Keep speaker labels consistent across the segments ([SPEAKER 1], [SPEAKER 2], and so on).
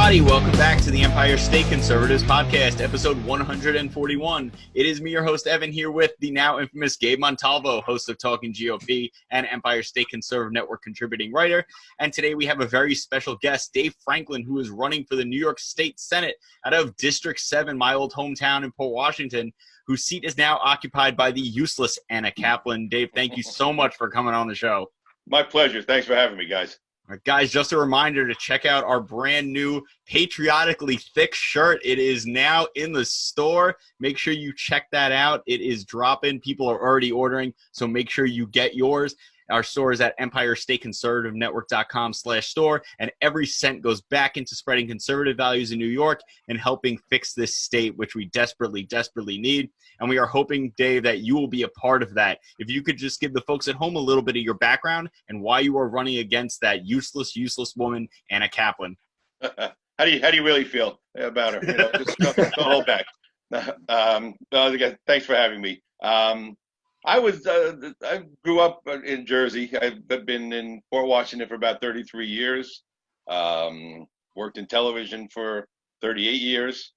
[SPEAKER 1] everybody. Welcome back to the Empire State Conservatives podcast, episode 141. It is me, your host, Evan, here with the now infamous Gabe Montalvo, host of Talking GOP and Empire State Conservative Network contributing writer. And today we have a very special guest, Dave Franklin, who is running for the New York State Senate out of District 7, my old hometown in Port Washington, whose seat is now occupied by the useless Anna Kaplan. Dave, thank you so much for coming on the show.
[SPEAKER 2] My pleasure. Thanks for having me, guys.
[SPEAKER 1] All right, guys, just a reminder to check out our brand new Patriotically Thick shirt. It is now in the store. Make sure you check that out. It is dropping. People are already ordering, so make sure you get yours. Our store is at EmpireStateConservativeNetwork.com/store, and every cent goes back into spreading conservative values in New York and helping fix this state, which we desperately, desperately need. And we are hoping, Dave, that you will be a part of that. If you could just give the folks at home a little bit of your background and why you are running against that useless woman, Anna Kaplan.
[SPEAKER 2] How do you really feel about her? Just don't hold back. Again, thanks for having me. I grew up in Jersey. I've been in Port Washington for about 33 years. Worked in television for 38 years,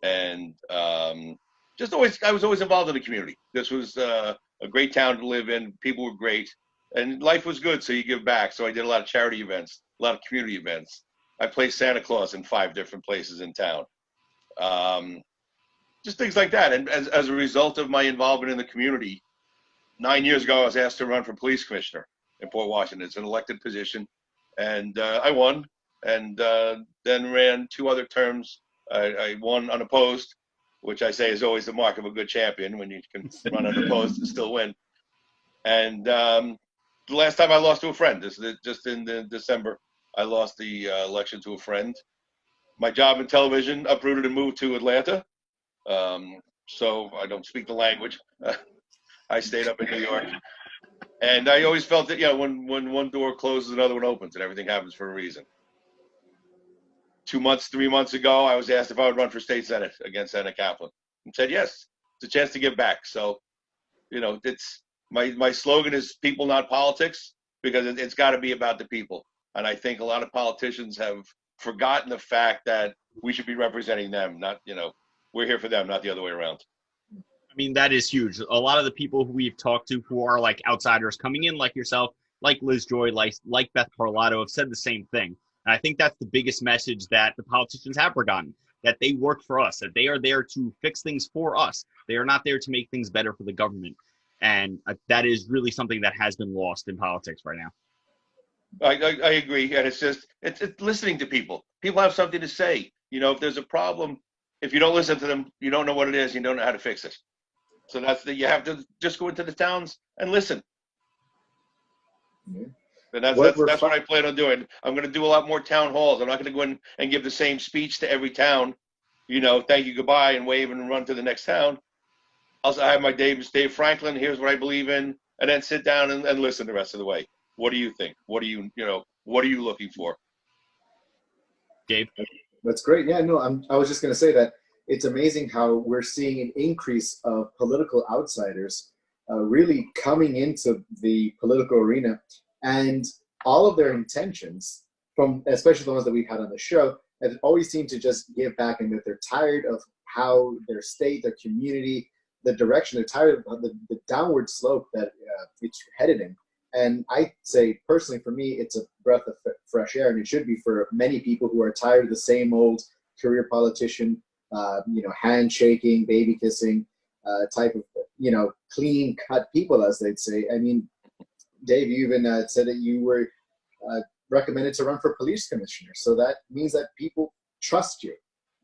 [SPEAKER 2] and I was always involved in the community. This was a great town to live in. People were great, and life was good. So you give back. So I did a lot of charity events, a lot of community events. I played Santa Claus in 5 different places in town. Just things like that. And as a result of my involvement in the community, 9 years ago, I was asked to run for police commissioner in Port Washington. It's an elected position, and I won, and then ran 2 other terms. I won unopposed, which I say is always the mark of a good champion, when you can run unopposed and still win. And the last time I lost to a friend, just in December, I lost the election to a friend. My job in television uprooted and moved to Atlanta, so I don't speak the language. I stayed up in New York, and I always felt that, when one door closes, another one opens, and everything happens for a reason. 3 months ago, I was asked if I would run for state senate against Anna Kaplan, and said yes. It's a chance to give back. So, it's my slogan is people, not politics, because it's got to be about the people. And I think a lot of politicians have forgotten the fact that we should be representing them, not, we're here for them, not the other way around.
[SPEAKER 1] I mean, that is huge. A lot of the people who we've talked to who are like outsiders coming in, like yourself, like Liz Joy, like Beth Parlato, have said the same thing. And I think that's the biggest message that the politicians have forgotten, that they work for us, that they are there to fix things for us. They are not there to make things better for the government. And that is really something that has been lost in politics right now.
[SPEAKER 2] I agree. And it's listening to people. People have something to say. If there's a problem, if you don't listen to them, you don't know what it is, you don't know how to fix it. So you have to just go into the towns and listen.
[SPEAKER 3] Yeah.
[SPEAKER 2] And that's what I plan on doing. I'm going to do a lot more town halls. I'm not going to go in and give the same speech to every town, thank you, goodbye, and wave and run to the next town. I have my Dave Franklin, here's what I believe in, and then sit down and listen the rest of the way. What do you think? What are you looking for?
[SPEAKER 1] Gabe?
[SPEAKER 3] That's great. Yeah, no, I was just going to say that it's amazing how we're seeing an increase of political outsiders really coming into the political arena, and all of their intentions, from especially the ones that we've had on the show, have always seemed to just give back, and that they're tired of how their state, their community, the direction, they're tired of the downward slope that it's headed in. And I say, personally, for me, it's a breath of fresh air, and it should be for many people who are tired of the same old career politician, handshaking, baby kissing type of, clean cut people, as they'd say. I mean, Dave, you even said that you were recommended to run for police commissioner. So that means that people trust you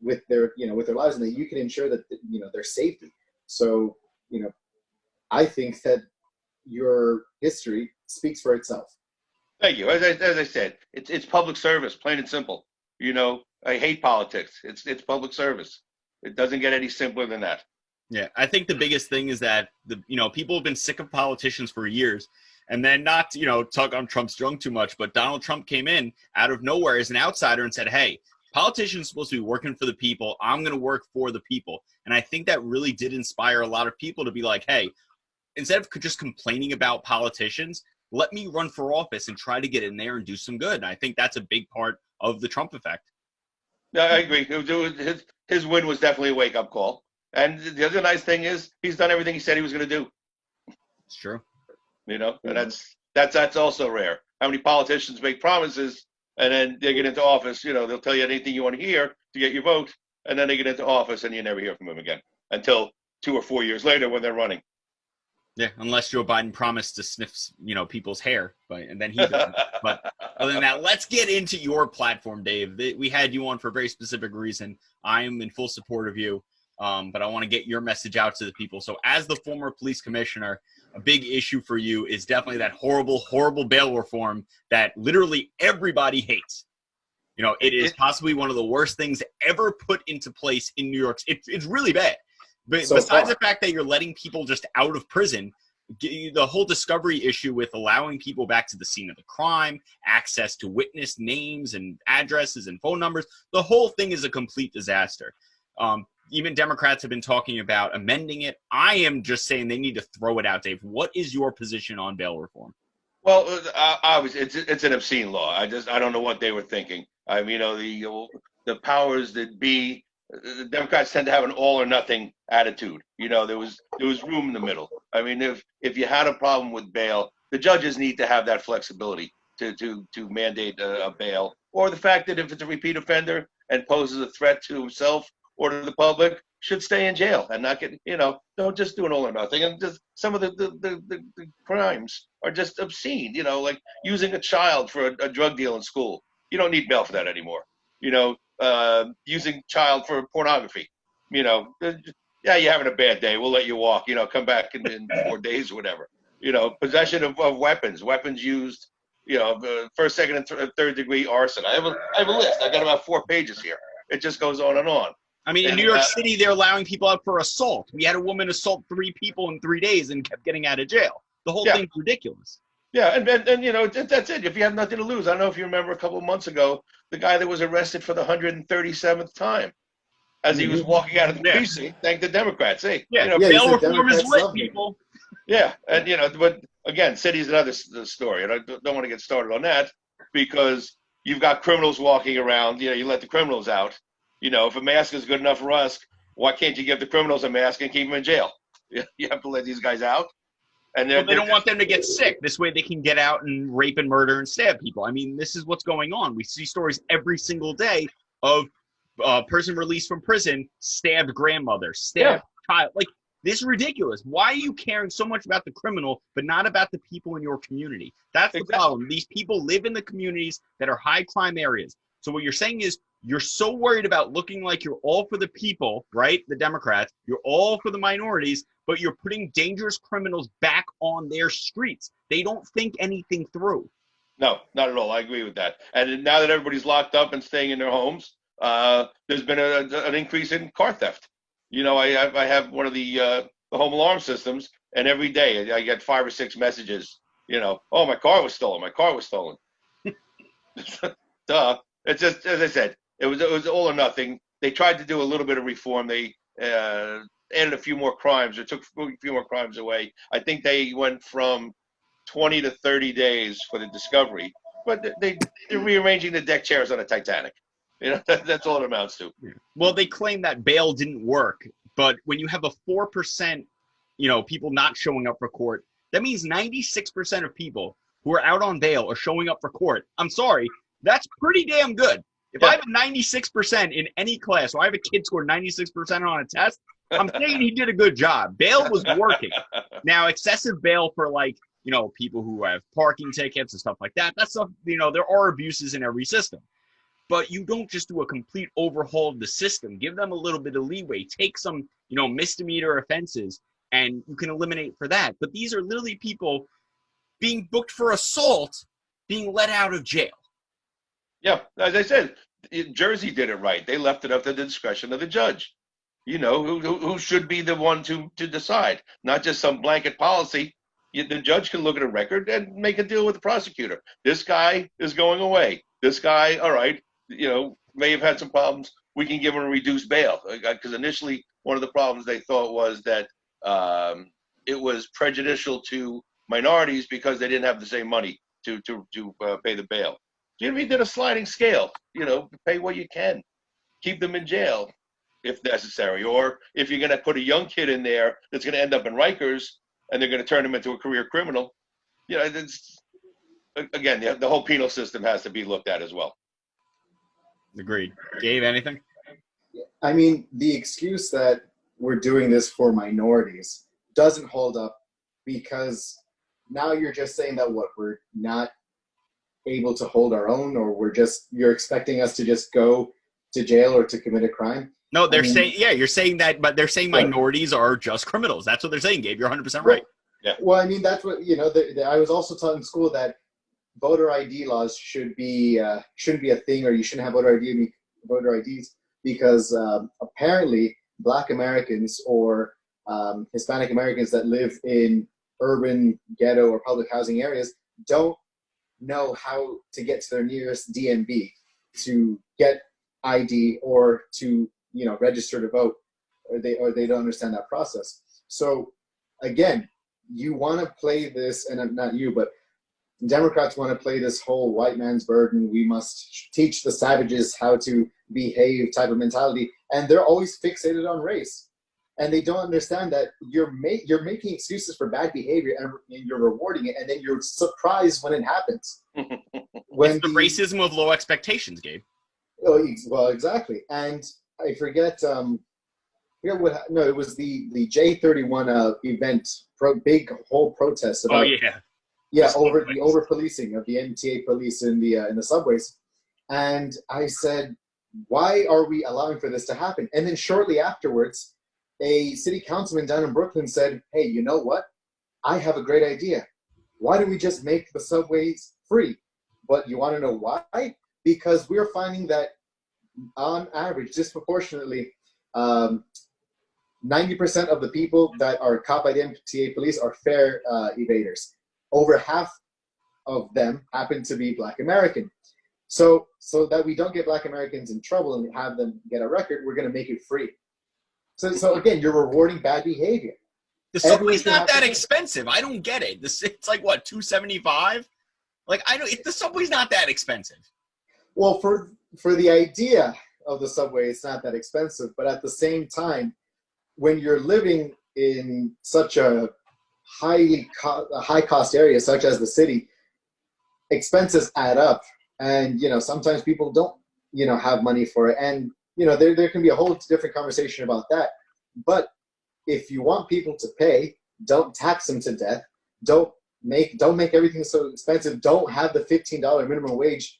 [SPEAKER 3] with their lives, and that you can ensure that, their safety. So, I think that your history speaks for itself.
[SPEAKER 2] Thank you. As I said, it's public service, plain and simple. I hate politics. It's public service. It doesn't get any simpler than that.
[SPEAKER 1] Yeah, I think the biggest thing is that people have been sick of politicians for years, and then not tug on Trump's drum too much, but Donald Trump came in out of nowhere as an outsider and said, "Hey, politicians are supposed to be working for the people. I'm going to work for the people." And I think that really did inspire a lot of people to be like, "Hey, instead of just complaining about politicians, let me run for office and try to get in there and do some good." And I think that's a big part of the Trump effect.
[SPEAKER 2] No, I agree. His win was definitely a wake-up call. And the other nice thing is he's done everything he said he was going to do.
[SPEAKER 1] It's true.
[SPEAKER 2] You know, and that's also rare. How many politicians make promises and then they get into office? You know, they'll tell you anything you want to hear to get your vote, and then they get into office and you never hear from them again until 2 or 4 years later when they're running.
[SPEAKER 1] Yeah, unless Joe Biden promised to sniff, people's hair, and then he doesn't. But other than that, let's get into your platform, Dave. We had you on for a very specific reason. I am in full support of you, but I want to get your message out to the people. So as the former police commissioner, a big issue for you is definitely that horrible, horrible bail reform that literally everybody hates. It is possibly one of the worst things ever put into place in New York. It's really bad. But so besides the fact that you're letting people just out of prison, the whole discovery issue with allowing people back to the scene of the crime, access to witness names and addresses and phone numbers, the whole thing is a complete disaster. Even Democrats have been talking about amending it. I am just saying they need to throw it out, Dave. What is your position on bail reform?
[SPEAKER 2] Well, obviously, it's an obscene law. I don't know what they were thinking. I mean, the powers that be, the Democrats tend to have an all or nothing attitude. There was room in the middle. I mean, if you had a problem with bail, the judges need to have that flexibility to mandate a bail, or the fact that if it's a repeat offender and poses a threat to himself or to the public, should stay in jail and not get, don't just do an all or nothing. And just some of the crimes are just obscene, like using a child for a drug deal in school. You don't need bail for that anymore. Using child for pornography, yeah, you're having a bad day. We'll let you walk, come back in 4 days or whatever. Possession of weapons used, first, second, and third degree arson. I have a list. I got about 4 pages here. It just goes on and on.
[SPEAKER 1] I mean, in New York City, they're allowing people out for assault. We had a woman assault 3 people in 3 days and kept getting out of jail. The whole thing's ridiculous.
[SPEAKER 2] Yeah, and that's it. If you have nothing to lose, I don't know if you remember a couple of months ago, the guy that was arrested for the 137th time as he was walking out of the precinct, thanked the Democrats. Hey,
[SPEAKER 1] bail reform is lit, people.
[SPEAKER 2] Yeah, and but again, city's another story, and I don't want to get started on that because you've got criminals walking around. You let the criminals out. If a mask is good enough for us, why can't you give the criminals a mask and keep them in jail? You have to let these guys out. And they don't
[SPEAKER 1] want them to get sick. This way they can get out and rape and murder and stab people. I mean, this is what's going on. We see stories every single day of a person released from prison, stabbed grandmother, stabbed child. Like, this is ridiculous. Why are you caring so much about the criminal, but not about the people in your community? That's the problem. These people live in the communities that are high crime areas. So what you're saying is you're so worried about looking like you're all for the people, right? The Democrats, you're all for the minorities, but you're putting dangerous criminals back on their streets. They don't think anything through.
[SPEAKER 2] No, not at all. I agree with that. And now that everybody's locked up and staying in their homes, there's been an increase in car theft. I have one of the home alarm systems, and every day I get 5 or 6 messages. Oh, my car was stolen. My car was stolen. Duh. It's just, as I said, it was all or nothing. They tried to do a little bit of reform. They added a few more crimes or took a few more crimes away. I think they went from 20 to 30 days for the discovery, but they're rearranging the deck chairs on a Titanic. That's all it amounts to.
[SPEAKER 1] Well, they claim that bail didn't work, but when you have a 4%, people not showing up for court, that means 96% of people who are out on bail are showing up for court. I'm sorry. That's pretty damn good. If I have a 96% in any class, or I have a kid scored 96% on a test, I'm saying he did a good job. Bail was working. Now, excessive bail for people who have parking tickets and stuff like that, that's stuff, there are abuses in every system. But you don't just do a complete overhaul of the system. Give them a little bit of leeway. Take some, misdemeanor offenses, and you can eliminate for that. But these are literally people being booked for assault, being let out of jail.
[SPEAKER 2] Yeah, as I said, Jersey did it right. They left it up to the discretion of the judge. Who should be the one to decide, not just some blanket policy. The judge can look at a record and make a deal with the prosecutor. This guy is going away. This guy, all right, may have had some problems. We can give him a reduced bail. Because initially, one of the problems they thought was that it was prejudicial to minorities because they didn't have the same money to pay the bail. We did a sliding scale, pay what you can. keep them in jail if necessary. Or if you're going to put a young kid in there that's going to end up in Rikers and they're going to turn him into a career criminal, it's, again, the whole penal system has to be looked at as well.
[SPEAKER 1] Agreed. Gabe, anything?
[SPEAKER 3] I mean, the excuse that we're doing this for minorities doesn't hold up, because now you're just saying that we're not able to hold our own, or you're expecting us to just go to jail or to commit a crime.
[SPEAKER 1] No, they're saying, you're saying that, but they're saying minorities are just criminals. That's what they're saying, Gabe. You're 100% right.
[SPEAKER 2] Yeah.
[SPEAKER 3] Well, I mean, that's what, I was also taught in school that voter ID laws shouldn't be a thing, or you shouldn't have voter IDs, because apparently Black Americans or Hispanic Americans that live in urban ghetto or public housing areas don't know how to get to their nearest DMV to get ID or to register to vote, or they don't understand that process. So again, you want to play this, and not you, but Democrats want to play this whole white man's burden, we must teach the savages how to behave type of mentality, and they're always fixated on race. And they don't understand that you're making excuses for bad behavior, and you're rewarding it, and then you're surprised when it happens.
[SPEAKER 1] It's the racism of low expectations, Gabe.
[SPEAKER 3] Oh, well, exactly. And I forget. It was the J31 event, big whole protest about.
[SPEAKER 1] Oh
[SPEAKER 3] yeah, over the over policing of the MTA police in the subways, and I said, why are we allowing for this to happen? And then shortly afterwards, a city councilman down in Brooklyn said, hey, you know what? I have a great idea. Why don't we just make the subways free? But you want to know why? Because we're finding that on average, disproportionately, 90% of the people that are caught by the MTA police are fare evaders. Over half of them happen to be Black American. So that we don't get Black Americans in trouble and have them get a record, we're going to make it free. So again, you're rewarding bad behavior.
[SPEAKER 1] The subway's not that expensive. I don't get it. It's like what, $2.75? Like the subway's not that expensive.
[SPEAKER 3] Well, for the idea of the subway, it's not that expensive. But at the same time, when you're living in such a high cost area such as the city, expenses add up, and sometimes people don't have money for it, and there can be a whole different conversation about that. But if you want people to pay, don't tax them to death. Don't make everything so expensive. Don't have the $15 minimum wage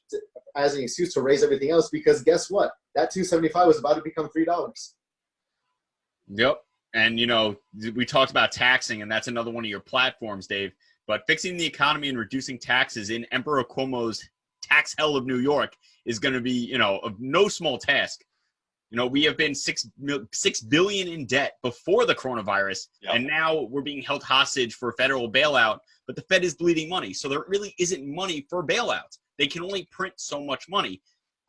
[SPEAKER 3] as an excuse to raise everything else, because guess what? That $2.75 was about to become $3.
[SPEAKER 1] Yep. And, we talked about taxing, and that's another one of your platforms, Dave. But fixing the economy and reducing taxes in Emperor Cuomo's tax hell of New York is going to be, of no small task. We have been $6 billion in debt before the coronavirus, yep. And now we're being held hostage for federal bailout, but the Fed is bleeding money. So there really isn't money for bailouts. They can only print so much money.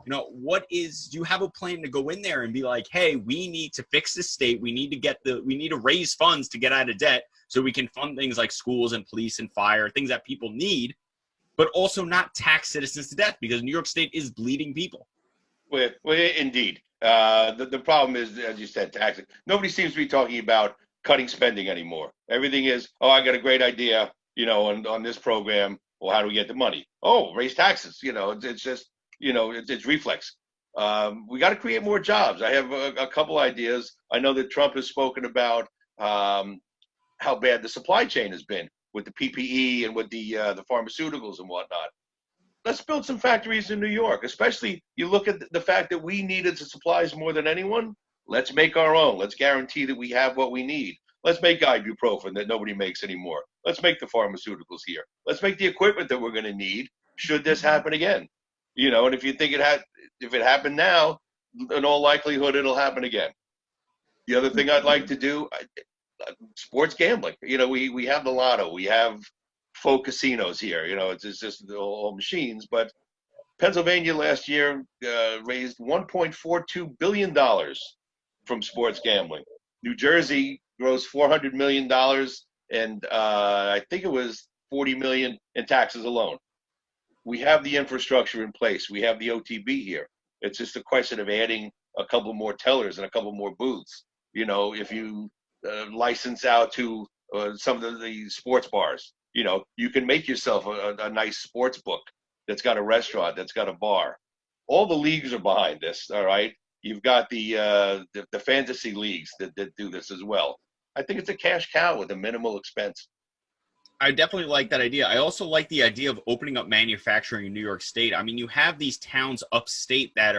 [SPEAKER 1] Do you have a plan to go in there and be like, hey, we need to fix this state. We need to raise funds to get out of debt so we can fund things like schools and police and fire, things that people need, but also not tax citizens to death, because New York State is bleeding people.
[SPEAKER 2] Well, indeed. The problem is, as you said, taxing. Nobody seems to be talking about cutting spending anymore. Everything is, I got a great idea, on this program. Well, how do we get the money? Oh, raise taxes. It's just, it's reflex. We got to create more jobs. I have a couple ideas. I know that Trump has spoken about how bad the supply chain has been with the PPE and with the pharmaceuticals and whatnot. Let's build some factories in New York, especially you look at the fact that we needed the supplies more than anyone. Let's make our own. Let's guarantee that we have what we need. Let's make ibuprofen that nobody makes anymore. Let's make the pharmaceuticals here. Let's make the equipment that we're going to need should this happen again. And if you think if it happened now, in all likelihood, it'll happen again. The other thing I'd like to do, sports gambling. We have the lotto. We have faux casinos here. It's just all machines. But Pennsylvania last year raised $1.42 billion from sports gambling. New Jersey grossed $400 million, and I think it was $40 million in taxes alone. We have the infrastructure in place. We have the OTB here. It's just a question of adding a couple more tellers and a couple more booths. If you license out to some of the sports bars, you can make yourself a nice sports book that's got a restaurant, that's got a bar. All the leagues are behind this, all right? You've got the fantasy leagues that do this as well. I think it's a cash cow with a minimal expense.
[SPEAKER 1] I definitely like that idea. I also like the idea of opening up manufacturing in New York State. I mean, you have these towns upstate that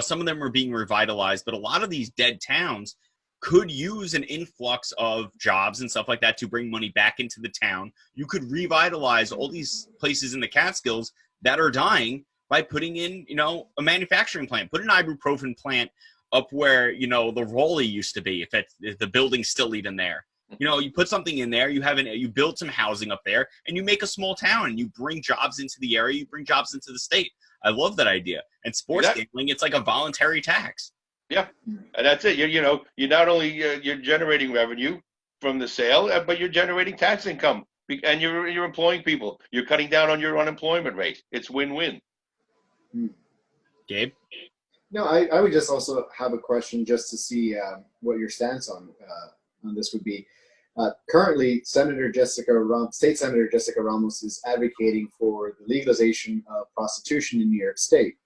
[SPEAKER 1] some of them are being revitalized, but a lot of these dead towns could use an influx of jobs and stuff like that to bring money back into the town. You could revitalize all these places in the Catskills that are dying by putting in, a manufacturing plant. Put an ibuprofen plant up where, the Raleigh used to be, if the building's still even there. You put something in there, you build some housing up there, and you make a small town, and you bring jobs into the area, you bring jobs into the state. I love that idea. And sports gambling, it's like a voluntary tax.
[SPEAKER 2] Yeah, and that's it. You not only you're generating revenue from the sale, but you're generating tax income, and you're employing people. You're cutting down on your unemployment rate. It's win-win.
[SPEAKER 1] Gabe?
[SPEAKER 3] No, I would just also have a question just to see what your stance on this would be. Currently, State Senator Jessica Ramos is advocating for the legalization of prostitution in New York State.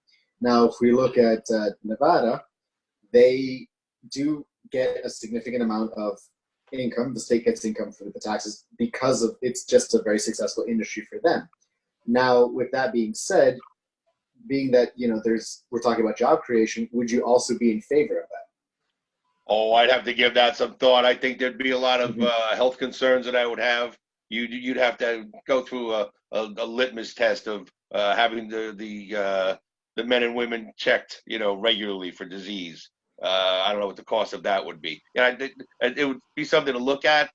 [SPEAKER 3] Now, if we look at Nevada, they do get a significant amount of income. The state gets income for the taxes because of it's just a very successful industry for them. Now, with that being said, being that we're talking about job creation, would you also be in favor of that?
[SPEAKER 2] Oh, I'd have to give that some thought. I think there'd be a lot of health concerns that I would have. You'd have to go through a litmus test of having the men and women checked, regularly for disease. I don't know what the cost of that would be. It would be something to look at.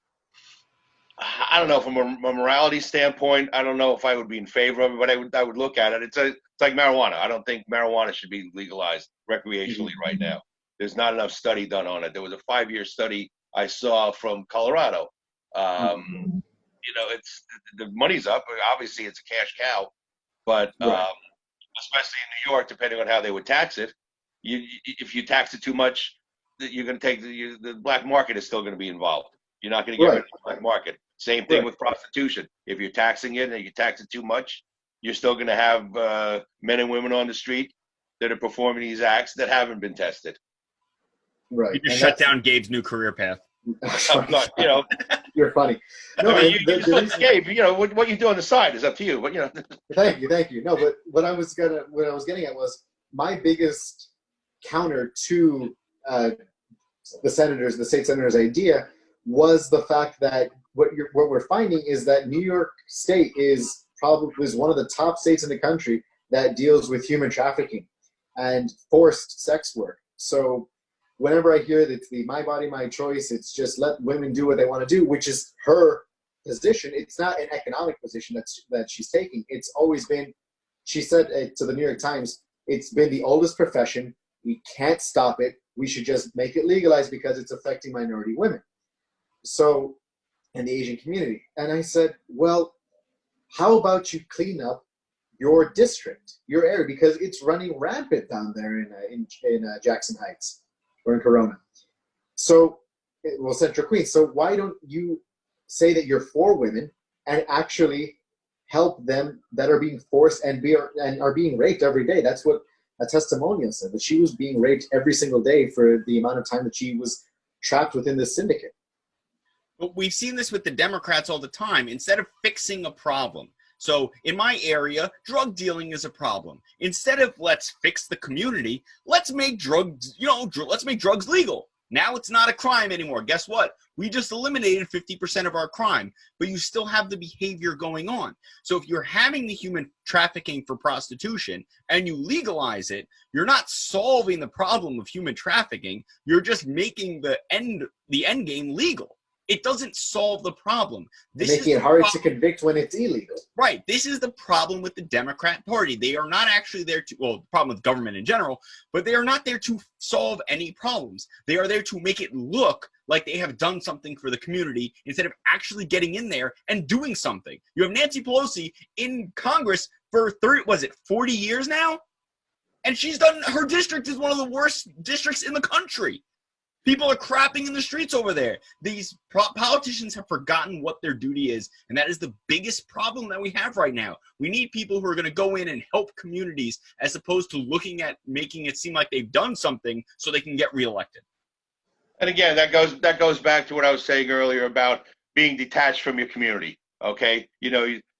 [SPEAKER 2] I don't know, from a morality standpoint, I don't know if I would be in favor of it, but I would look at it. It's like marijuana. I don't think marijuana should be legalized recreationally right now. There's not enough study done on it. There was a 5-year study I saw from Colorado. It's the money's up. Obviously, it's a cash cow, but especially in New York, depending on how they would tax it, if you tax it too much, you're going to take the black market is still going to be involved. You're not going to get rid of the black market. Same thing with prostitution. If you're taxing it and you tax it too much, you're still going to have men and women on the street that are performing these acts that haven't been tested.
[SPEAKER 3] Right.
[SPEAKER 1] You just shut down Gabe's new career path.
[SPEAKER 2] I'm not,
[SPEAKER 3] You're funny. No,
[SPEAKER 2] I mean, Gabe, what you do on the side is up to you. But
[SPEAKER 3] Thank you. No, but what I was getting at was my biggest counter to the state senator's idea was the fact that what we're finding is that New York State is one of the top states in the country that deals with human trafficking and forced sex work. So whenever I hear that the my body, my choice, it's just let women do what they want to do, which is her position. It's not an economic position that she's taking. It's always been, she said to the New York Times, it's been the oldest profession. We can't stop it. We should just make it legalized because it's affecting minority women. So, and the Asian community. And I said, well, how about you clean up your district, your area, because it's running rampant down there in Jackson Heights or in Corona. So, Central Queens. So why don't you say that you're for women and actually help them that are being forced and are being raped every day? That's what a testimonial said, that she was being raped every single day for the amount of time that she was trapped within this syndicate.
[SPEAKER 1] But we've seen this with the Democrats all the time. Instead of fixing a problem, so in my area, drug dealing is a problem. Instead of let's fix the community, let's make drugs, let's make drugs legal. Now it's not a crime anymore. Guess what? We just eliminated 50% of our crime, but you still have the behavior going on. So if you're having the human trafficking for prostitution and you legalize it, you're not solving the problem of human trafficking. You're just making the end game legal. It doesn't solve the problem.
[SPEAKER 3] Making it hard to convict when it's illegal.
[SPEAKER 1] Right. This is the problem with the Democrat Party. They are not actually there to, the problem with government in general, but they are not there to solve any problems. They are there to make it look like they have done something for the community instead of actually getting in there and doing something. You have Nancy Pelosi in Congress for 40 years now? And her district is one of the worst districts in the country. People are crapping in the streets over there. These politicians have forgotten what their duty is, and that is the biggest problem that we have right now. We need people who are going to go in and help communities as opposed to looking at making it seem like they've done something so they can get reelected.
[SPEAKER 2] And again, that goes back to what I was saying earlier about being detached from your community. Okay,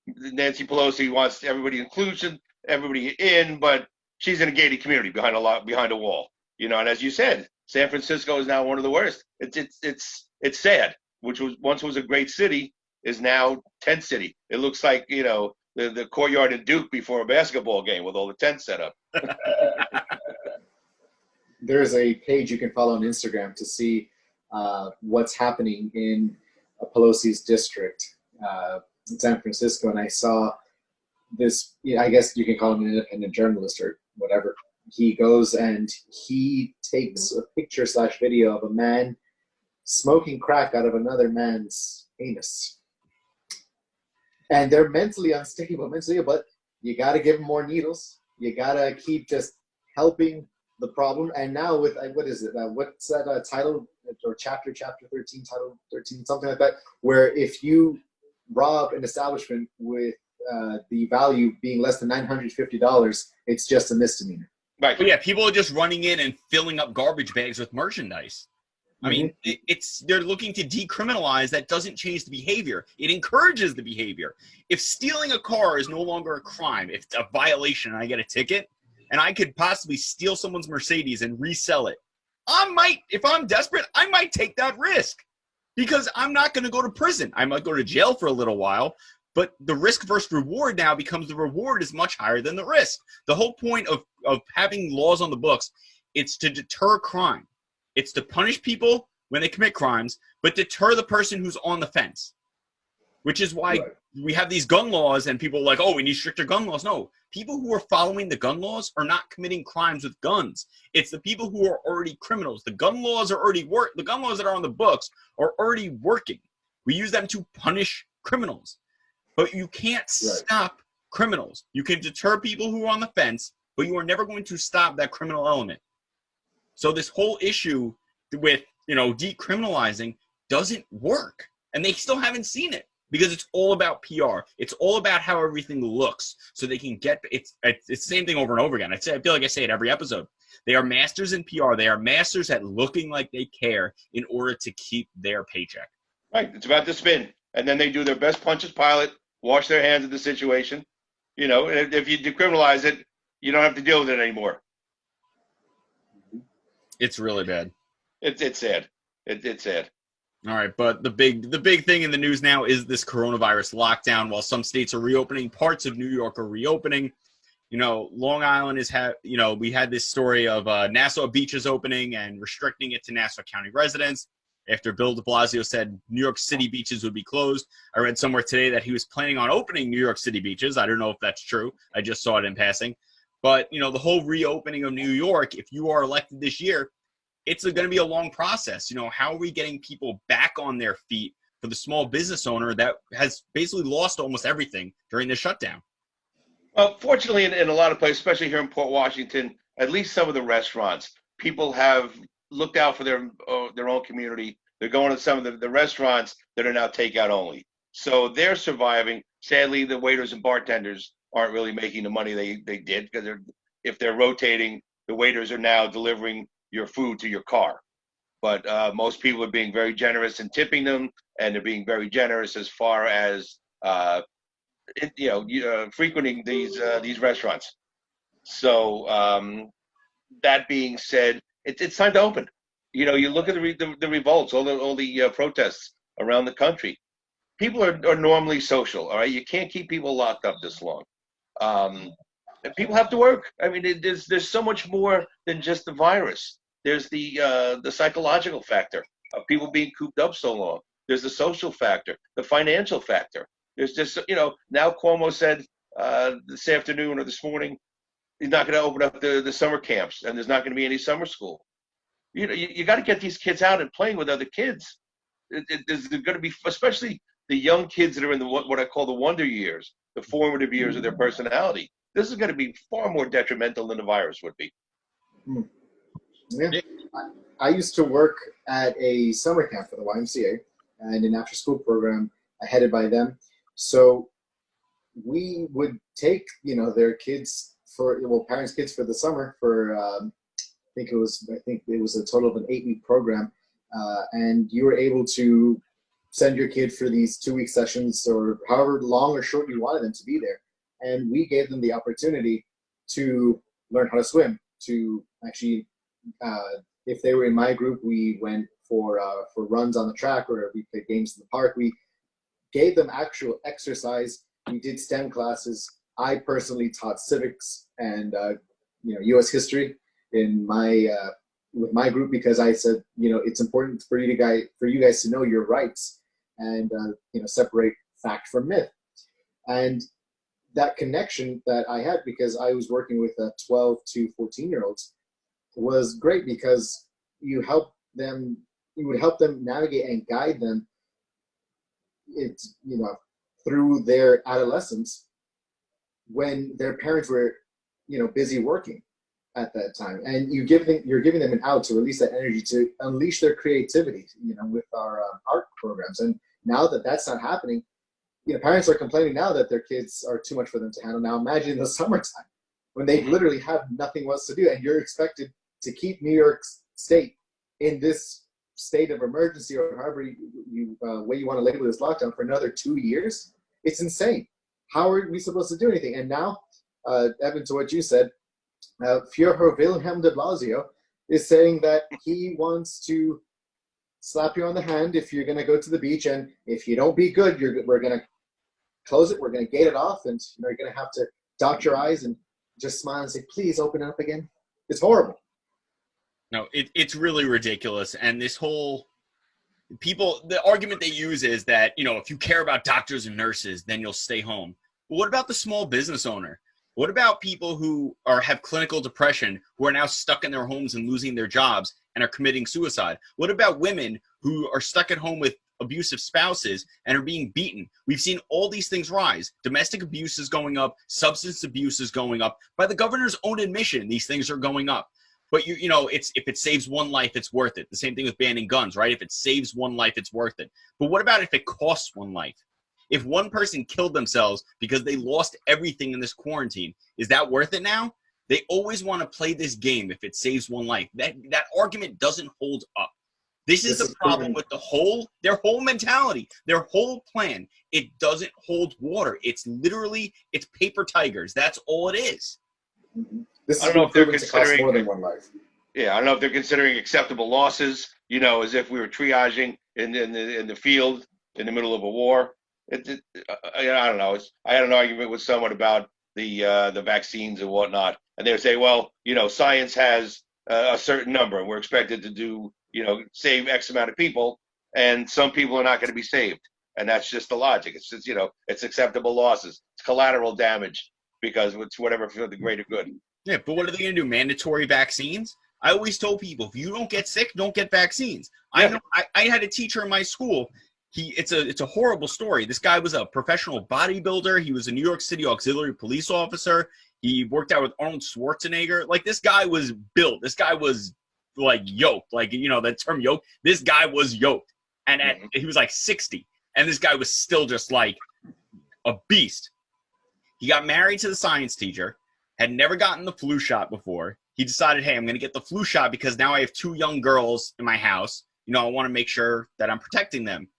[SPEAKER 2] Nancy Pelosi wants everybody inclusion, everybody in, but she's in a gated community behind a wall. And as you said, San Francisco is now one of the worst. It's sad. Which once was a great city is now tent city. It looks like the courtyard in Duke before a basketball game with all the tents set up.
[SPEAKER 3] There's a page you can follow on Instagram to see what's happening in Pelosi's district, in San Francisco, and I saw this. I guess you can call him an independent journalist or whatever. He goes and he takes a picture / video of a man smoking crack out of another man's anus. And they're mentally unstable, but you got to give them more needles. You got to keep just helping the problem. And now with, what is it? What's that title or chapter 13, title 13, something like that, where if you rob an establishment with the value being less than $950, it's just a misdemeanor.
[SPEAKER 2] Right.
[SPEAKER 1] But yeah, people are just running in and filling up garbage bags with merchandise. I mean, they're looking to decriminalize. That doesn't change the behavior. It encourages the behavior. If stealing a car is no longer a crime, if it's a violation and I get a ticket, and I could possibly steal someone's Mercedes and resell it, if I'm desperate, I might take that risk because I'm not going to go to prison. I might go to jail for a little while, but the risk versus reward now becomes the reward is much higher than the risk. The whole point of having laws on the books, it's to deter crime. It's to punish people when they commit crimes, but deter the person who's on the fence, which is why we have these gun laws and people are like, oh, we need stricter gun laws. No, people who are following the gun laws are not committing crimes with guns. It's the people who are already criminals. The gun laws are already the gun laws that are on the books are already working. We use them to punish criminals. But you can't stop criminals. You can deter people who are on the fence, but you are never going to stop that criminal element. So this whole issue with, decriminalizing doesn't work. And they still haven't seen it because it's all about PR. It's all about how everything looks so they can get it's the same thing over and over again. I feel like I say it every episode. They are masters in PR. They are masters at looking like they care in order to keep their paycheck.
[SPEAKER 2] Right. It's about the spin. And then they do their best Pontius Pilate, wash their hands of the situation. And if you decriminalize it, you don't have to deal with it anymore.
[SPEAKER 1] It's really bad.
[SPEAKER 2] It's sad. It's sad.
[SPEAKER 1] All right, but the big thing in the news now is this coronavirus lockdown. While some states are reopening, parts of New York are reopening. Long Island we had this story of Nassau beaches opening and restricting it to Nassau County residents after Bill de Blasio said New York City beaches would be closed. I read somewhere today that he was planning on opening New York City beaches. I don't know if that's true. I just saw it in passing. But, the whole reopening of New York, if you are elected this year, it's going to be a long process. How are we getting people back on their feet for the small business owner that has basically lost almost everything during the shutdown?
[SPEAKER 2] Well, fortunately, in a lot of places, especially here in Port Washington, at least some of the restaurants, people have looked out for their own community. They're going to some of the restaurants that are now takeout only. So they're surviving. Sadly, the waiters and bartenders aren't really making the money they did because if they're rotating, the waiters are now delivering your food to your car. But most people are being very generous in tipping them, and they're being very generous as far as frequenting these restaurants. So that being said, it's time to open. You look at the revolts, all the protests around the country. People are normally social. All right, you can't keep people locked up this long. People have to work. I mean, there's so much more than just the virus. There's the psychological factor of people being cooped up so long. There's the social factor, the financial factor. There's just, now Cuomo said this afternoon or this morning, he's not going to open up the summer camps, and there's not going to be any summer school. You got to get these kids out and playing with other kids. There's going to be, especially the young kids that are in what I call the wonder years, the formative years of their personality. this is going to be far more detrimental than the virus would be.
[SPEAKER 3] Yeah. I used to work at a summer camp for the YMCA and an after-school program headed by them. So we would take, their kids parents' kids for the summer for, I think it was a total of an 8-week program. And you were able to send your kid for these 2-week sessions or however long or short you wanted them to be there. And we gave them the opportunity to learn how to swim, to actually, if they were in my group, we went for runs on the track or we played games in the park. We gave them actual exercise. We did STEM classes. I personally taught civics and U.S. history in with my group because I said it's important for you guys to know your rights and separate fact from myth. And that connection that I had because I was working with 12 to 14-year-olds was great because you would help them navigate and guide them through their adolescence when their parents were busy working at that time, and you're giving them an out to release that energy to unleash their creativity with our art programs. And now that that's not happening, parents are complaining now that their kids are too much for them to handle. Now imagine in the summertime when they literally have nothing else to do and you're expected to keep New York State in this state of emergency or however way you want to label this lockdown for another 2 years. It's insane. How are we supposed to do anything? And now, Evan, to what you said, Führer Wilhelm de Blasio is saying that he wants to slap you on the hand if you're going to go to the beach, and if you don't be good, we're going to close it, we're going to gate it off, and you're going to have to dot your I's and just smile and say, please open it up again. It's horrible.
[SPEAKER 1] No, it's really ridiculous. And this whole the argument they use is that, if you care about doctors and nurses, then you'll stay home. But what about the small business owner? What about people who have clinical depression, who are now stuck in their homes and losing their jobs and are committing suicide? What about women who are stuck at home with abusive spouses and are being beaten? We've seen all these things rise. Domestic abuse is going up. Substance abuse is going up. By the governor's own admission, these things are going up. But if it saves one life, it's worth it. The same thing with banning guns, right? If it saves one life, it's worth it. But what about if it costs one life? If one person killed themselves because they lost everything in this quarantine, is that worth it now? They always want to play this game if it saves one life. That argument doesn't hold up. This is the problem with their whole mentality, their whole plan. It doesn't hold water. It's paper tigers. That's all it is.
[SPEAKER 3] This
[SPEAKER 2] I don't know if they're considering
[SPEAKER 3] more than one life.
[SPEAKER 2] Yeah, I don't know if they're considering acceptable losses. As if we were triaging in the field in the middle of a war. I don't know. I had an argument with someone about the vaccines and whatnot, and they would say, well, science has a certain number, and we're expected to do, save X amount of people, and some people are not going to be saved, and that's just the logic. It's just, it's acceptable losses. It's collateral damage because it's whatever for the greater good.
[SPEAKER 1] Yeah, but what are they going to do? Mandatory vaccines? I always told people, if you don't get sick, don't get vaccines. Yeah. I had a teacher in my school. It's a horrible story. This guy was a professional bodybuilder. He was a New York City auxiliary police officer. He worked out with Arnold Schwarzenegger. Like, this guy was built. This guy was like yoked. Like, that term yoked. This guy was yoked. And he was like 60. And this guy was still just like a beast. He got married to the science teacher, had never gotten the flu shot before. He decided, hey, I'm going to get the flu shot because now I have 2 young girls in my house. I want to make sure that I'm protecting them.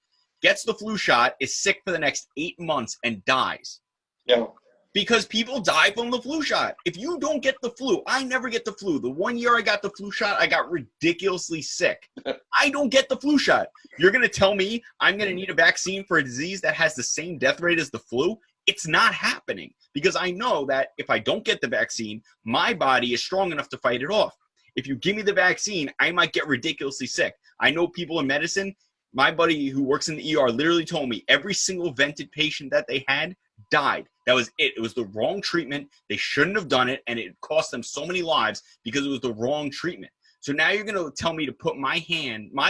[SPEAKER 1] Gets the flu shot, is sick for the next 8 months, and dies.
[SPEAKER 2] Yeah.
[SPEAKER 1] Because people die from the flu shot. If you don't get the flu, I never get the flu. The 1 year I got the flu shot, I got ridiculously sick. I don't get the flu shot. You're going to tell me I'm going to need a vaccine for a disease that has the same death rate as the flu? It's not happening, because I know that if I don't get the vaccine, my body is strong enough to fight it off. If you give me the vaccine, I might get ridiculously sick. I know people in medicine. My buddy who works in the ER literally told me every single vented patient that they had died. That was it. It was the wrong treatment. They shouldn't have done it, and it cost them so many lives because it was the wrong treatment. So now you're going to tell me to put my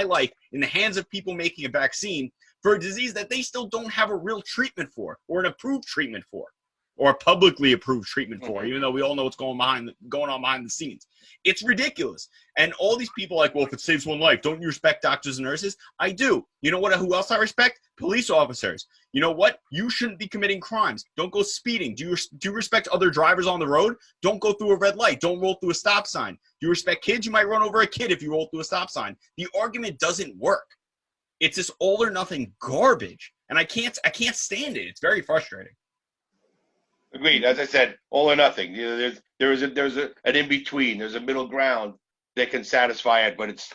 [SPEAKER 1] life in the hands of people making a vaccine for a disease that they still don't have a real treatment for or an approved treatment for or publicly approved treatment for, even though we all know what's going on behind the scenes. It's ridiculous. And all these people are like, well, if it saves one life, don't you respect doctors and nurses? I do. You know what? Who else I respect? Police officers. You know what? You shouldn't be committing crimes. Don't go speeding. Do you respect other drivers on the road? Don't go through a red light. Don't roll through a stop sign. Do you respect kids? You might run over a kid if you roll through a stop sign. The argument doesn't work. It's this all or nothing garbage. And I can't stand it. It's very frustrating.
[SPEAKER 2] Agreed. As I said, all or nothing. You know, there's an in between. There's a middle ground that can satisfy it, but it's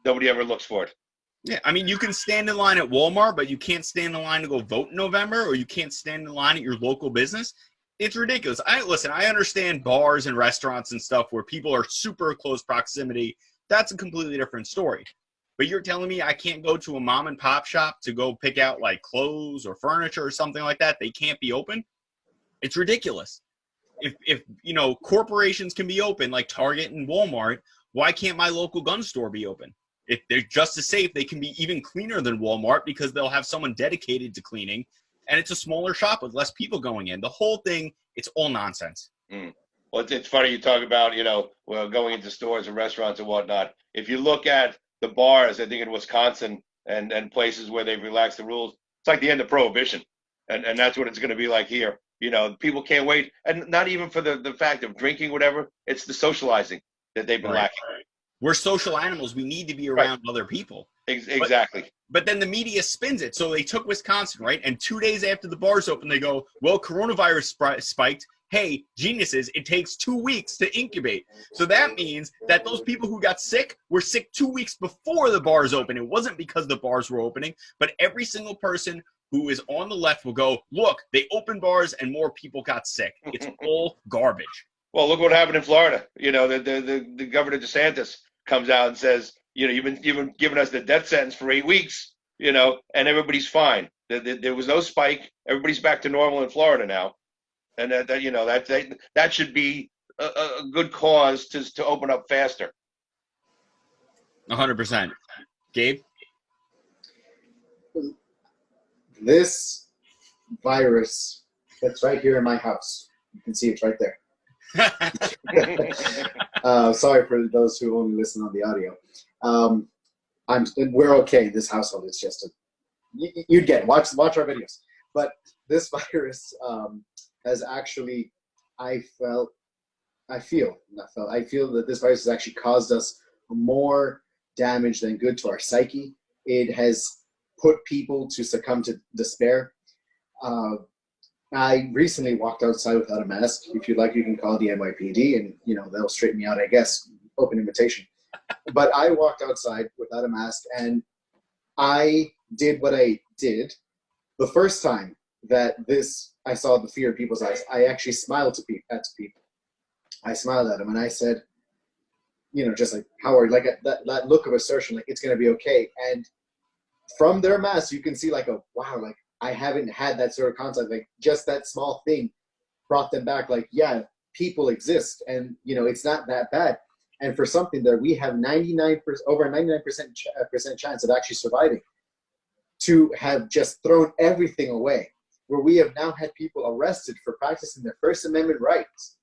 [SPEAKER 2] nobody ever looks for it.
[SPEAKER 1] Yeah, I mean, you can stand in line at Walmart, but you can't stand in line to go vote in November, or you can't stand in line at your local business. It's ridiculous. I understand bars and restaurants and stuff where people are super close proximity. That's a completely different story. But you're telling me I can't go to a mom and pop shop to go pick out like clothes or furniture or something like that? They can't be open? It's ridiculous. If corporations can be open like Target and Walmart, why can't my local gun store be open? If they're just as safe, they can be even cleaner than Walmart because they'll have someone dedicated to cleaning, and it's a smaller shop with less people going in. The whole thing, it's all nonsense.
[SPEAKER 2] Well, it's funny you talk about, going into stores and restaurants and whatnot. If you look at the bars, I think in Wisconsin and places where they've relaxed the rules, it's like the end of prohibition. And that's what it's going to be like here. People can't wait. And not even for the fact of drinking, whatever. It's the socializing that they've been lacking.
[SPEAKER 1] We're social animals. We need to be around other people.
[SPEAKER 2] Exactly.
[SPEAKER 1] But then the media spins it. So they took Wisconsin, right? And 2 days after the bars open, they go, well, coronavirus spiked. Hey, geniuses, it takes 2 weeks to incubate. So that means that those people who got sick were sick 2 weeks before the bars opened. It wasn't because the bars were opening, but every single person who is on the left will go, look, they opened bars and more people got sick. It's all garbage.
[SPEAKER 2] Well, look what happened in Florida. The governor DeSantis comes out and says, you've been giving us the death sentence for 8 weeks, and everybody's fine. There was no spike. Everybody's back to normal in Florida now. And that should be a good cause to open up faster.
[SPEAKER 1] 100%. Gabe?
[SPEAKER 3] This virus that's right here in my house. You can see it's right there. Sorry for those who only listen on the audio. We're okay in this household. It's just you'd get it. Watch our videos. But this virus has actually, I feel that this virus has actually caused us more damage than good to our psyche. It has put people to succumb to despair. I recently walked outside without a mask. If you'd like, you can call the NYPD and, they'll straighten me out, I guess. Open invitation. But I walked outside without a mask, and I did what I did. The first time that I saw the fear in people's eyes, I actually smiled at people. I smiled at them, and I said, just like, Howard, like that look of assertion, like, it's going to be okay. And from their mask, you can see like wow, like, I haven't had that sort of contact. Like, just that small thing brought them back. Like, yeah, people exist, and it's not that bad. And for something that we have over 99% chance of actually surviving, to have just thrown everything away, where we have now had people arrested for practicing their First Amendment rights,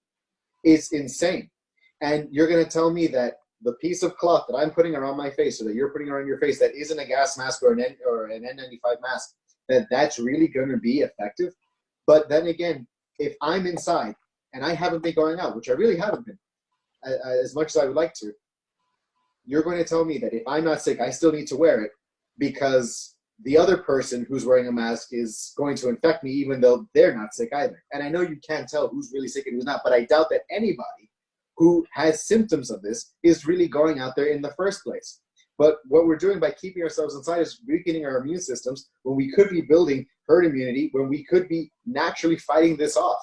[SPEAKER 3] is insane. And you're going to tell me that the piece of cloth that I'm putting around my face, or that you're putting around your face, that isn't a gas mask or an N95 mask, that's really going to be effective? But then again, if I'm inside and I haven't been going out, which I really haven't been, as much as I would like to, you're going to tell me that if I'm not sick, I still need to wear it because the other person who's wearing a mask is going to infect me, even though they're not sick either. And I know you can't tell who's really sick and who's not, but I doubt that anybody who has symptoms of this is really going out there in the first place. But what we're doing by keeping ourselves inside is weakening our immune systems when we could be building herd immunity, when we could be naturally fighting this off,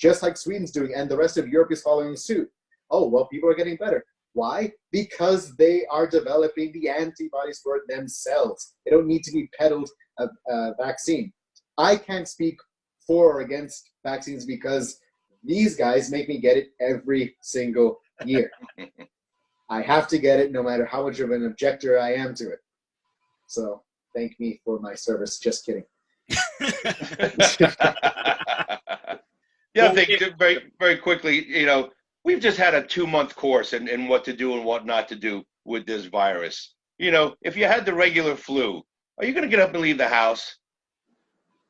[SPEAKER 3] just like Sweden's doing, and the rest of Europe is following suit. Oh, well, people are getting better. Why? Because they are developing the antibodies for it themselves. They don't need to be peddled a vaccine. I can't speak for or against vaccines because these guys make me get it every single year. I have to get it no matter how much of an objector I am to it. So thank me for my service. Just kidding.
[SPEAKER 2] Yeah, I
[SPEAKER 1] Well,
[SPEAKER 2] think very, very quickly, we've just had a 2-month course in what to do and what not to do with this virus. If you had the regular flu, are you going to get up and leave the house?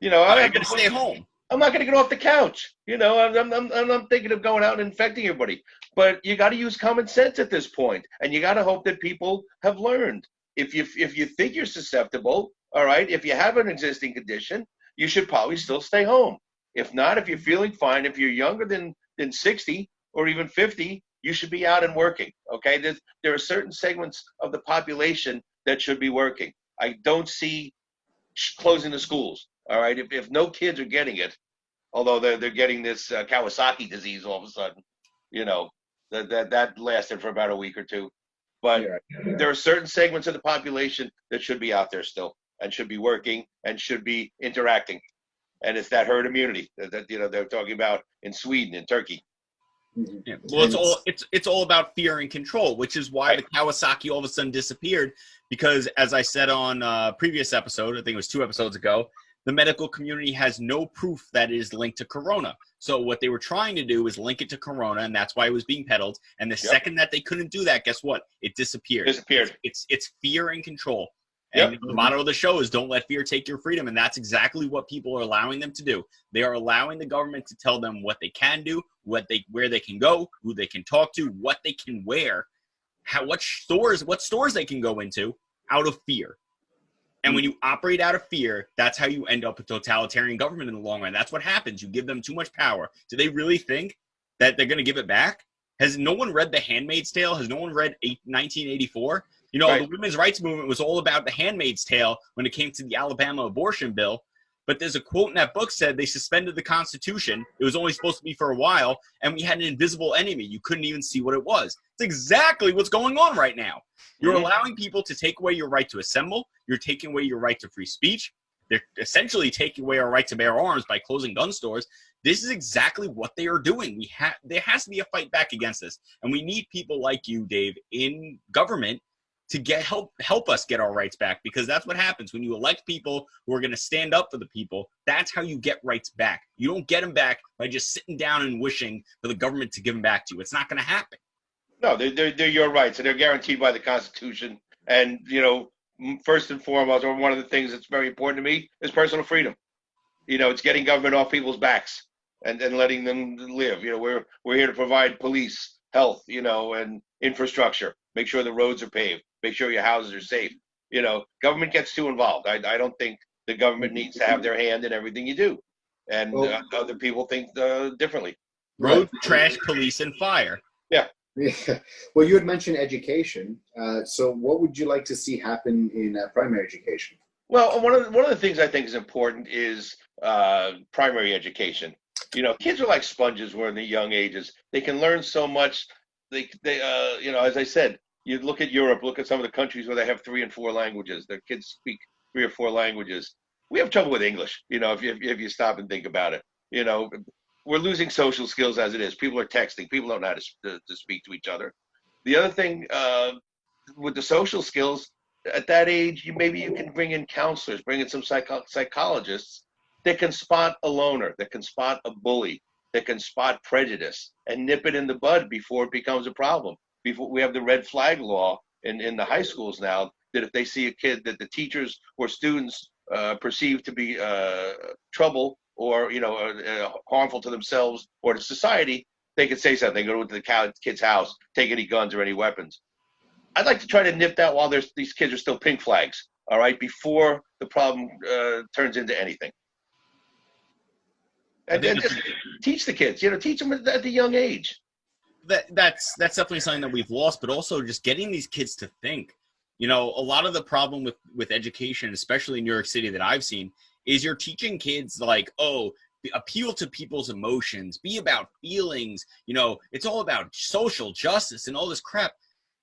[SPEAKER 1] no, you're going to stay home.
[SPEAKER 2] I'm not going to get off the couch. I'm thinking of going out and infecting everybody. But you got to use common sense at this point, and you got to hope that people have learned. If you think you're susceptible, all right, if you have an existing condition, you should probably still stay home. If not, if you're feeling fine, if you're younger than 60 or even 50, you should be out and working. Okay, there are certain segments of the population that should be working. I don't see closing the schools. All right, if no kids are getting it, although they're getting this Kawasaki disease all of a sudden, that lasted for about a week or two. But there are certain segments of the population that should be out there still and should be working and should be interacting. And it's that herd immunity that they're talking about in Sweden and Turkey.
[SPEAKER 1] Yeah. Well, it's all about fear and control, which is why the Kawasaki all of a sudden disappeared. Because as I said on a previous episode, I think it was 2 episodes ago, the medical community has no proof that it is linked to corona. So what they were trying to do is link it to corona, and that's why it was being peddled. And the second that they couldn't do that, guess what? It disappeared. It's fear and control. And the motto of the show is don't let fear take your freedom. And that's exactly what people are allowing them to do. They are allowing the government to tell them what they can do, where they can go, who they can talk to, what they can wear, what stores they can go into out of fear. And when you operate out of fear, that's how you end up a totalitarian government in the long run. That's what happens. You give them too much power. Do they really think that they're going to give it back? Has no one read The Handmaid's Tale? Has no one read 1984? The women's rights movement was all about The Handmaid's Tale when it came to the Alabama abortion bill. But there's a quote in that book said they suspended the Constitution. It was only supposed to be for a while, and we had an invisible enemy. You couldn't even see what it was. It's exactly what's going on right now. You're allowing people to take away your right to assemble. You're taking away your right to free speech. They're essentially taking away our right to bear arms by closing gun stores. This is exactly what they are doing. There has to be a fight back against this, and we need people like you, Dave, in government to help us get our rights back, because that's what happens when you elect people who are going to stand up for the people. That's how you get rights back. You don't get them back by just sitting down and wishing for the government to give them back to you. It's not going to happen. No,
[SPEAKER 2] they're your rights, and they're guaranteed by the Constitution. And first and foremost, or one of the things that's very important to me is personal freedom. It's getting government off people's backs and letting them live. We're here to provide police, health, and infrastructure. Make sure the roads are paved. Make sure your houses are safe. Government gets too involved. I don't think the government needs to have their hand in everything you do. And other people think differently.
[SPEAKER 1] Road, trash, police, and fire.
[SPEAKER 2] Yeah.
[SPEAKER 3] Well, you had mentioned education. So what would you like to see happen in primary education?
[SPEAKER 2] Well, one of the things I think is important is primary education. Kids are like sponges when they're young ages. They can learn so much. They as I said, you look at Europe, look at some of the countries where they have 3 and 4 languages. Their kids speak 3 or 4 languages. We have trouble with English, if you stop and think about it. We're losing social skills as it is. People are texting. People don't know how to speak to each other. The other thing with the social skills, at that age, maybe you can bring in counselors, bring in some psychologists that can spot a loner, that can spot a bully, that can spot prejudice and nip it in the bud before it becomes a problem. Before we have the red flag law in the high schools now, that if they see a kid that the teachers or students perceive to be trouble or harmful to themselves or to society, they can say something. They go to the kid's house, take any guns or any weapons. I'd like to try to nip that while these kids are still pink flags, all right, before the problem turns into anything. And then just teach the kids, teach them at the young age.
[SPEAKER 1] That's definitely something that we've lost, but also just getting these kids to think. A lot of the problem with education, especially in New York City that I've seen, is you're teaching kids appeal to people's emotions, be about feelings, it's all about social justice and all this crap.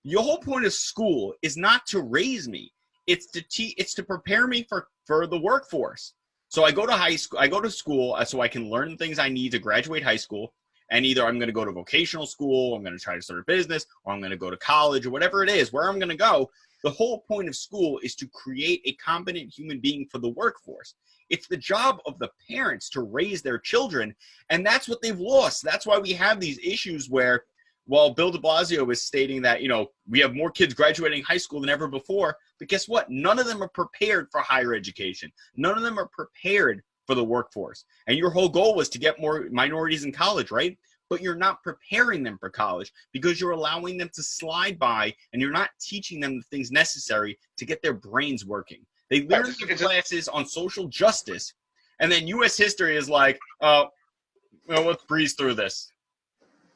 [SPEAKER 1] Your whole point of school is not to raise me. It's to prepare me for the workforce. So I go to school so I can learn the things I need to graduate high school. And either I'm going to go to vocational school, I'm going to try to start a business, or I'm going to go to college, or whatever it is, where I'm going to go. The whole point of school is to create a competent human being for the workforce. It's the job of the parents to raise their children, and that's what they've lost. That's why we have these issues where, while Bill de Blasio is stating that, we have more kids graduating high school than ever before, but guess what? None of them are prepared for higher education. None of them are prepared for the workforce. And your whole goal was to get more minorities in college, right? But you're not preparing them for college because you're allowing them to slide by, and you're not teaching them the things necessary to get their brains working. They literally give classes on social justice, and then U.S. history is like, let's breeze through this.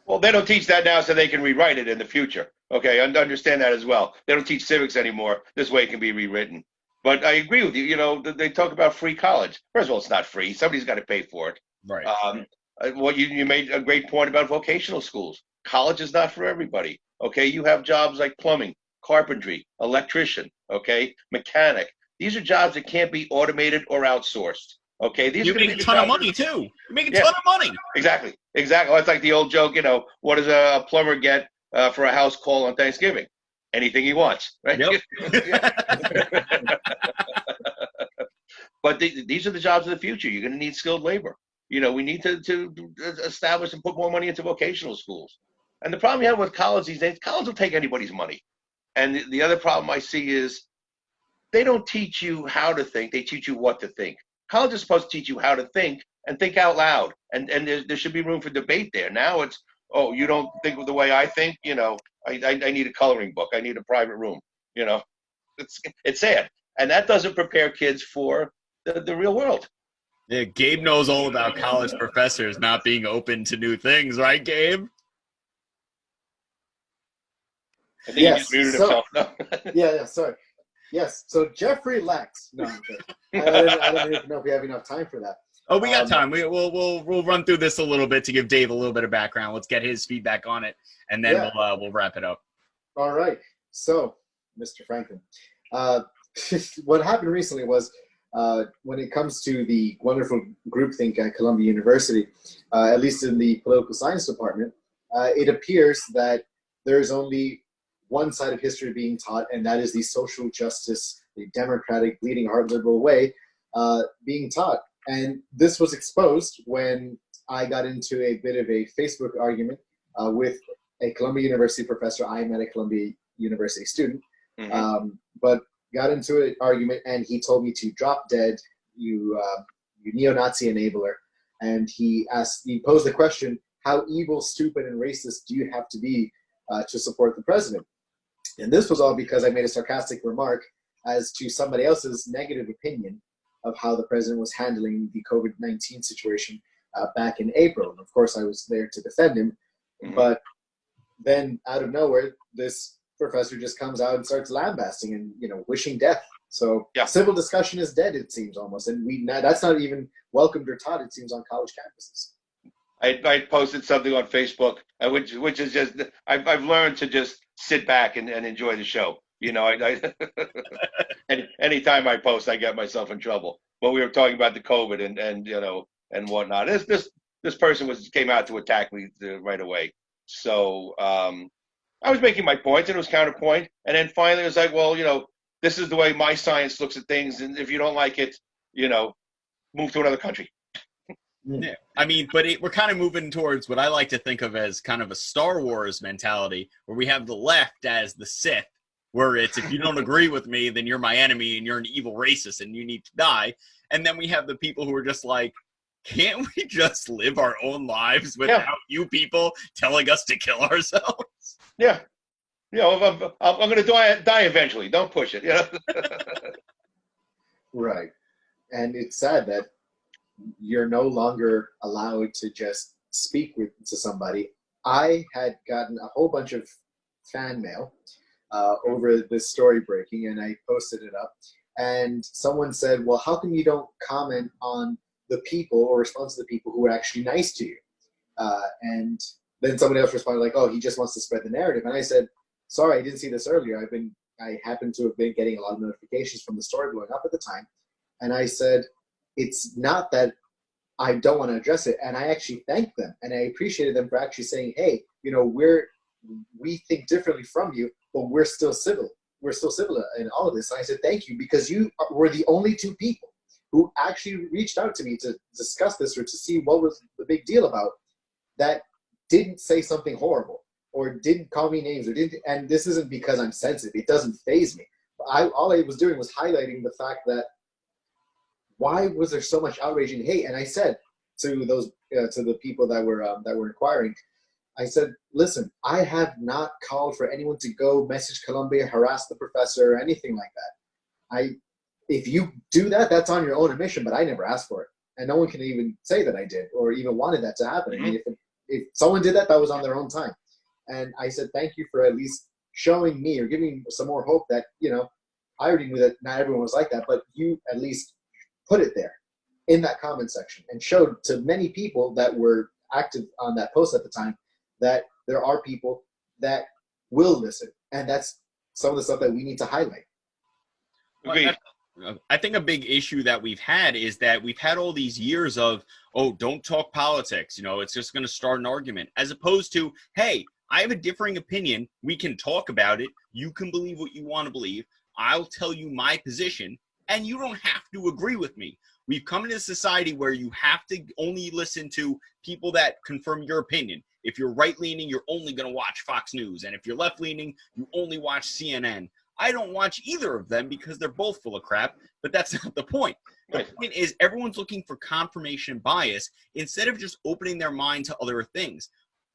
[SPEAKER 2] Well, they don't teach that now so they can rewrite it in the future. Okay, understand that as well. They don't teach civics anymore. This way it can be rewritten. But I agree with you. They talk about free college. First of all, it's not free. Somebody's got to pay for it.
[SPEAKER 1] Right.
[SPEAKER 2] Well, you made a great point about vocational schools. College is not for everybody. Okay, you have jobs like plumbing, carpentry, electrician, okay, mechanic. These are jobs that can't be automated or outsourced. Okay,
[SPEAKER 1] you make a ton of money too. You make a ton of money.
[SPEAKER 2] Exactly. It's like the old joke. What does a plumber get for a house call on Thanksgiving? Anything he wants, right?
[SPEAKER 1] Yep.
[SPEAKER 2] But these are the jobs of the future. You're going to need skilled labor. We need to establish and put more money into vocational schools. And the problem you have with college these days, college will take anybody's money. And the other problem I see is they don't teach you how to think. They teach you what to think. College is supposed to teach you how to think and think out loud. And there should be room for debate there. Now it's, you don't think the way I think? I need a coloring book. I need a private room. It's sad. And that doesn't prepare kids for the real world.
[SPEAKER 1] Yeah, Gabe knows all about college professors not being open to new things, right, Gabe?
[SPEAKER 2] I think he just muted himself. No.
[SPEAKER 3] Yeah, sorry. Yes, so Jeffrey Lax. No, I'm kidding. I don't even know if we have enough time for that.
[SPEAKER 1] Oh, we got time. We'll run through this a little bit to give Dave a little bit of background. Let's get his feedback on it, and then we'll wrap it up.
[SPEAKER 3] All right. So, Mr. Franklin, what happened recently was when it comes to the wonderful groupthink at Columbia University, at least in the political science department, it appears that there is only one side of history being taught, and that is the social justice, the democratic, bleeding heart liberal way being taught. And this was exposed when I got into a bit of a Facebook argument with a Columbia University professor. I am at a Columbia University student, but got into an argument, and he told me to drop dead, you neo-Nazi enabler. And he posed the question, how evil, stupid, and racist do you have to be to support the president? And this was all because I made a sarcastic remark as to somebody else's negative opinion of how the president was handling the COVID-19 situation back in April. And of course, I was there to defend him. But then out of nowhere, this professor just comes out and starts lambasting and, wishing death. So civil discussion is dead, it seems almost. And that's not even welcomed or taught, it seems, on college campuses.
[SPEAKER 2] I posted something on Facebook, which is just, I've learned to just sit back and enjoy the show. Anytime I post, I get myself in trouble. But we were talking about the COVID and whatnot. This person came out to attack me right away. So I was making my point, and it was counterpoint. And then finally it was like, well, this is the way my science looks at things. And if you don't like it, move to another country.
[SPEAKER 1] Yeah, I mean, but we're kind of moving towards what I like to think of as kind of a Star Wars mentality, where we have the left as the Sith, where it's, if you don't agree with me, then you're my enemy and you're an evil racist and you need to die. And then we have the people who are just like, can't we just live our own lives without you people telling us to kill ourselves?
[SPEAKER 2] Yeah. I'm going to die eventually. Don't push it.
[SPEAKER 3] Right. And it's sad that you're no longer allowed to just speak to somebody. I had gotten a whole bunch of fan mail over this story breaking, and I posted it up. And someone said, well, how come you don't comment on the people or respond to the people who are actually nice to you? And then somebody else responded like, oh, he just wants to spread the narrative. And I said, sorry, I didn't see this earlier. I happen to have been getting a lot of notifications from the story blowing up at the time. And I said, it's not that I don't want to address it. And I actually thanked them, and I appreciated them for actually saying, hey, we think differently from you, but we're still civil. we're still civil in all of this. And I said, thank you, because you were the only two people who actually reached out to me to discuss this or to see what was the big deal about, that didn't say something horrible or didn't call me names or didn't. And this isn't because I'm sensitive. It doesn't faze me. All I was doing was highlighting the fact that why was there so much outrage and hate? And I said to those to the people that were inquiring, I said, listen, I have not called for anyone to go message Columbia, harass the professor, or anything like that. If you do that, that's on your own admission, but I never asked for it. And no one can even say that I did or even wanted that to happen.
[SPEAKER 2] Mm-hmm.
[SPEAKER 3] I mean, if someone did that, that was on their own time. And I said, thank you for at least showing me or giving me some more hope that, I already knew that not everyone was like that, but you at least put it there in that comment section and showed to many people that were active on that post at the time that there are people that will listen. And that's some of the stuff that we need to highlight.
[SPEAKER 2] Agreed.
[SPEAKER 1] I think a big issue that we've had is that we've had all these years of, don't talk politics. It's just going to start an argument, as opposed to, hey, I have a differing opinion. We can talk about it. You can believe what you want to believe. I'll tell you my position, and you don't have to agree with me. We've come into a society where you have to only listen to people that confirm your opinion. If you're right-leaning, you're only going to watch Fox News. And if you're left-leaning, you only watch CNN. I don't watch either of them because they're both full of crap, but that's not the point. The point is everyone's looking for confirmation bias instead of just opening their mind to other things.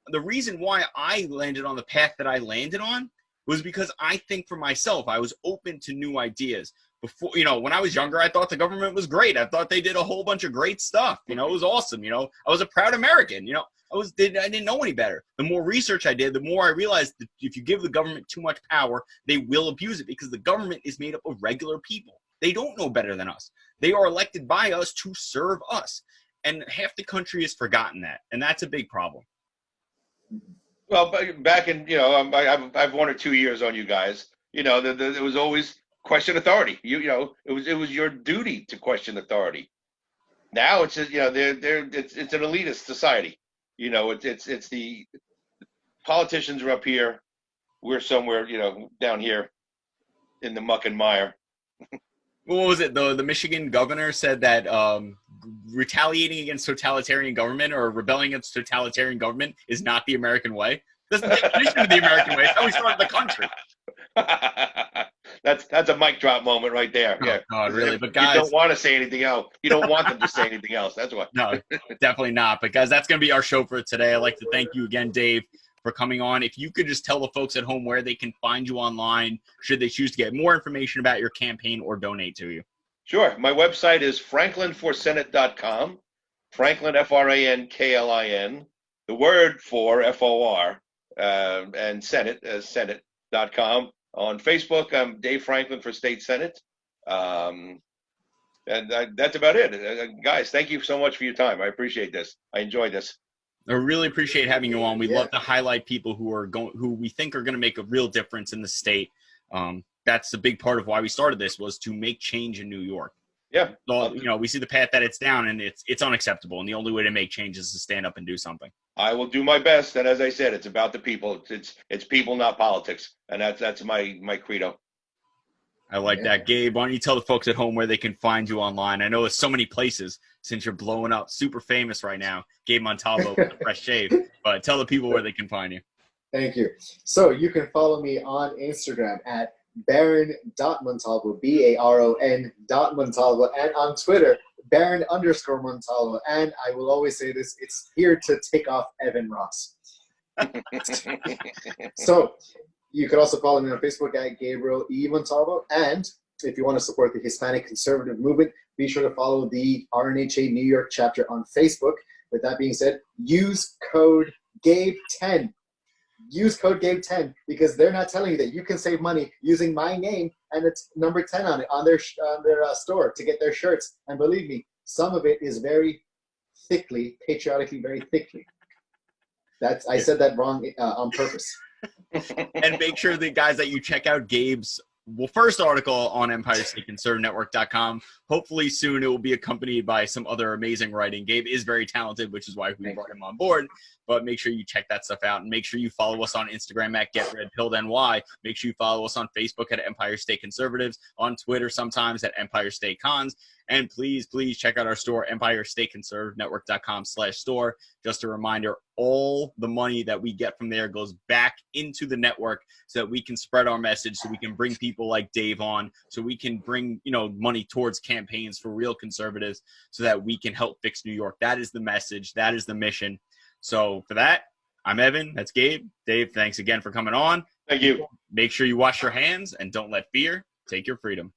[SPEAKER 1] The reason why I landed on the path that I landed on was because I think for myself, I was open to new ideas. Before, when I was younger, I thought the government was great. I thought they did a whole bunch of great stuff. It was awesome. I was a proud American. I didn't know any better. The more research I did, the more I realized that if you give the government too much power, they will abuse it, because the government is made up of regular people. They don't know better than us. They are elected by us to serve us. And half the country has forgotten that. And that's a big problem.
[SPEAKER 2] Well, back in, I've 1 or 2 years on you guys. There was always question authority. It was your duty to question authority. Now it's it's an elitist society. It's the politicians are up here, we're somewhere down here in the muck and mire.
[SPEAKER 1] What was it? The Michigan governor said that retaliating against totalitarian government or rebelling against totalitarian government is not the American way. That's the definition of the American way. It's how we started the country.
[SPEAKER 2] That's a mic drop moment right there. Yeah.
[SPEAKER 1] Oh, God, really? But guys,
[SPEAKER 2] you don't want to say anything else. You don't want them to say anything else. That's why.
[SPEAKER 1] No, definitely not. But guys, that's going to be our show for today. I'd like to thank you again, Dave, for coming on. If you could just tell the folks at home where they can find you online, should they choose to get more information about your campaign or donate to you.
[SPEAKER 2] Sure. My website is franklinforsenate.com. Franklin, Franklin, the word for FOR, and Senate, Senate.com. On Facebook, I'm Dave Franklin for State Senate. And that's about it. Guys, thank you so much for your time. I appreciate this. I enjoyed this.
[SPEAKER 1] I really appreciate having you on. We love to highlight people who we think are going to make a real difference in the state. That's a big part of why we started this, was to make change in New York.
[SPEAKER 2] Yeah.
[SPEAKER 1] So, we see the path that it's down, and it's unacceptable. And the only way to make change is to stand up and do something.
[SPEAKER 2] I will do my best. And as I said, it's about the people. It's people, not politics. And that's my credo.
[SPEAKER 1] I like that. Gabe, why don't you tell the folks at home where they can find you online? I know there's so many places since you're blowing up, super famous right now. Gabe Montalvo with the Fresh Shave. But tell the people where they can find you.
[SPEAKER 3] Thank you. So you can follow me on Instagram at Baron.Montalvo, Baron.Montalvo, and on Twitter, Baron_Montalvo. And I will always say this, it's here to take off Evan Ross. So you can also follow me on Facebook at Gabriel E. Montalvo. And if you want to support the Hispanic conservative movement, be sure to follow the RNHA New York chapter on Facebook. With that being said, use code GABE10. Use code GABE10 because they're not telling you that you can save money using my name and it's number 10 on it on their store to get their shirts. And believe me, some of it is very thickly, patriotically, very thickly. I said that wrong on purpose.
[SPEAKER 1] And make sure the guys that you check out Gabe's first article on EmpireStateConservative.com. Hopefully soon it will be accompanied by some other amazing writing. Gabe is very talented, which is why we brought him on board. But make sure you check that stuff out, and make sure you follow us on Instagram at GetRedPilledNY. Make sure you follow us on Facebook at Empire State Conservatives, on Twitter sometimes at Empire State Cons. And please check out our store, EmpireStateConservative.com/store. Just a reminder, all the money that we get from there goes back into the network so that we can spread our message, so we can bring people like Dave on, so we can bring, money towards campaigns for real conservatives so that we can help fix New York. That is the message. That is the mission. So for that, I'm Evan. That's Gabe. Dave, thanks again for coming on.
[SPEAKER 2] Thank you.
[SPEAKER 1] Make sure you wash your hands and don't let fear take your freedom.